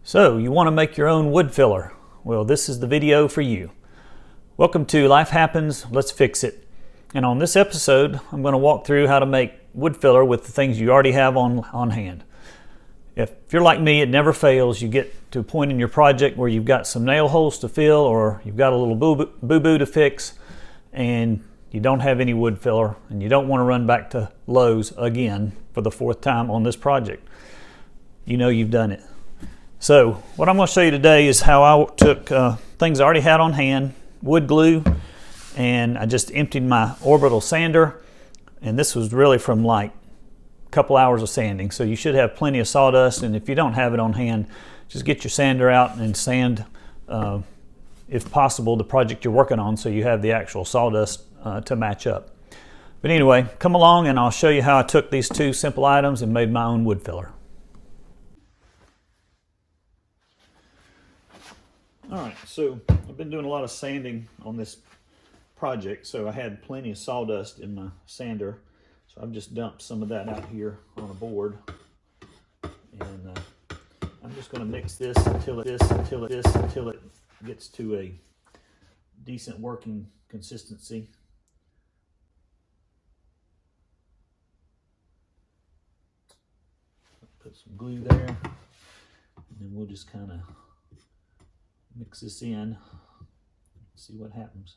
So, you want to make your own wood filler? Well, this is the video for you. Welcome to Life Happens, Let's Fix It. And on this episode, I'm going to walk through how to make wood filler with the things you already have on hand. If you're like me, it never fails. You get to a point in your project where you've got some nail holes to fill or you've got a little boo-boo to fix and you don't have any wood filler and you don't want to run back to Lowe's again for the fourth time on this project. You know you've done it. So what I'm going to show you today is how I took things I already had on hand, wood glue, and I just emptied my orbital sander, and this was really from like a couple hours of sanding, so you should have plenty of sawdust, and if you don't have it on hand, just get your sander out and sand, if possible, the project you're working on so you have the actual sawdust to match up. But anyway, come along and I'll show you how I took these two simple items and made my own wood filler. Alright, so I've been doing a lot of sanding on this project, so I had plenty of sawdust in my sander, so I've just dumped some of that out here on a board, and I'm just going to mix this until it gets to a decent working consistency. Put some glue there, and then we'll just kind of mix this in, see what happens.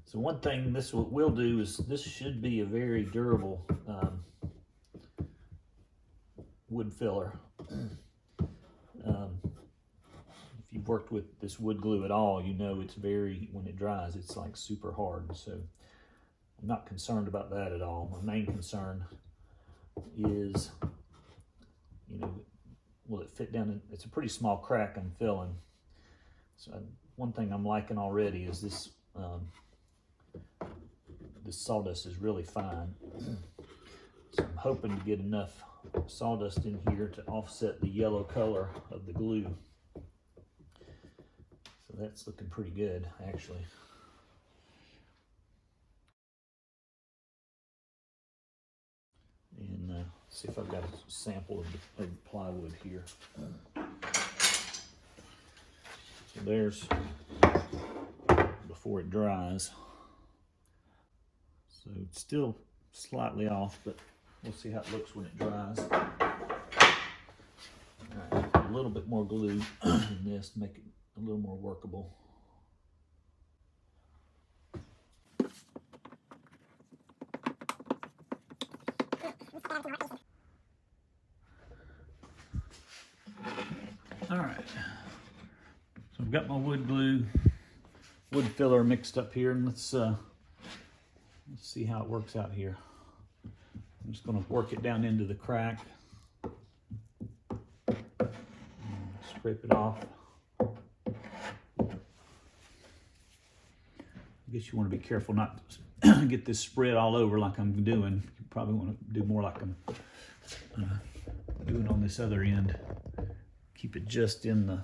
So one thing this will do is this should be a very durable wood filler. If you've worked with this wood glue at all, you know it's very, when it dries, it's like super hard. So I'm not concerned about that at all. My main concern is, you know, will it fit down in, it's a pretty small crack I'm filling. So one thing I'm liking already is this, this sawdust is really fine. So I'm hoping to get enough sawdust in here to offset the yellow color of the glue. So that's looking pretty good, actually. And see if I've got a sample of the plywood here. So there's before it dries. So it's still slightly off, but we'll see how it looks when it dries. All right, a little bit more glue in this to make it a little more workable. All right, so I've got my wood filler mixed up here, and let's see how it works out here. I'm just going to work it down into the crack, scrape it off. I guess you want to be careful not to get this spread all over like I'm doing. You probably want to do more like I'm doing on this other end. Keep it just in the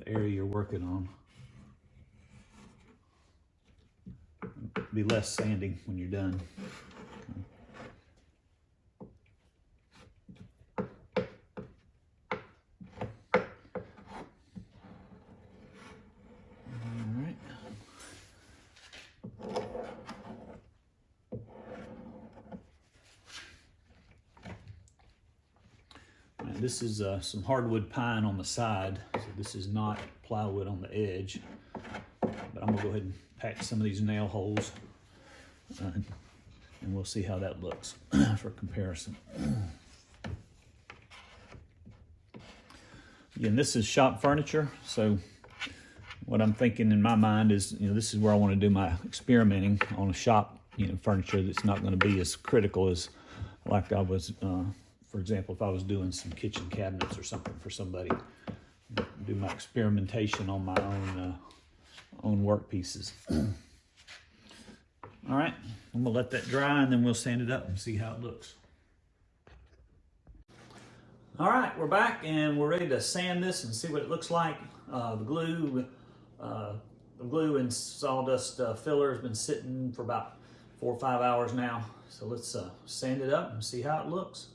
area you're working on. Be less sanding when you're done. This is some hardwood pine on the side, so this is not plywood on the edge. But I'm going to go ahead and patch some of these nail holes, and we'll see how that looks for comparison. Again, this is shop furniture, so what I'm thinking in my mind is, you know, this is where I want to do my experimenting on a shop, you know, furniture that's not going to be as critical as like I was. For example, if I was doing some kitchen cabinets or something for somebody, do my experimentation on my own work pieces. All right, I'm gonna let that dry and then we'll sand it up and see how it looks. All right, we're back and we're ready to sand this and see what it looks like. The glue The glue and sawdust filler has been sitting for about 4 or 5 hours now. So let's sand it up and see how it looks.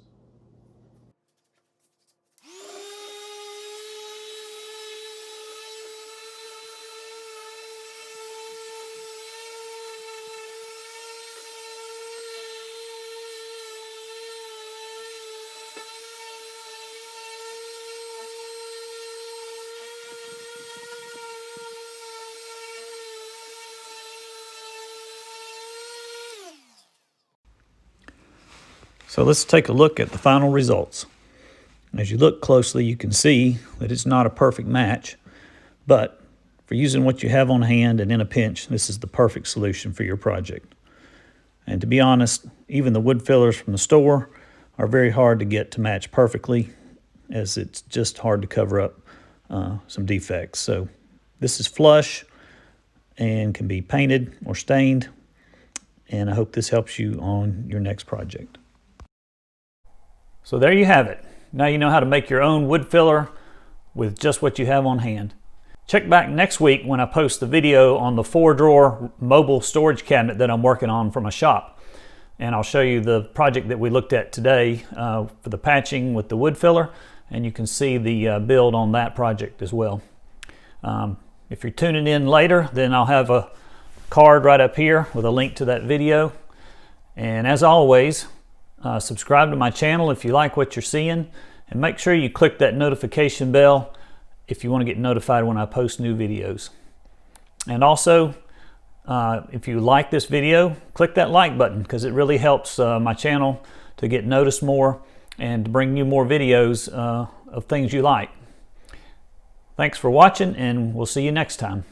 So let's take a look at the final results. As you look closely, you can see that it's not a perfect match, but for using what you have on hand and in a pinch, this is the perfect solution for your project. And to be honest, even the wood fillers from the store are very hard to get to match perfectly, as it's just hard to cover up some defects. So this is flush and can be painted or stained, and I hope this helps you on your next project. So there you have it. Now you know how to make your own wood filler with just what you have on hand. Check back next week when I post the video on the 4-drawer mobile storage cabinet that I'm working on for my shop. And I'll show you the project that we looked at today for the patching with the wood filler, and you can see the build on that project as well. If you're tuning in later, then I'll have a card right up here with a link to that video. And as always, subscribe to my channel if you like what you're seeing, and make sure you click that notification bell if you want to get notified when I post new videos. And also, if you like this video, click that like button, because it really helps my channel to get noticed more and to bring you more videos of things you like. Thanks for watching, and we'll see you next time.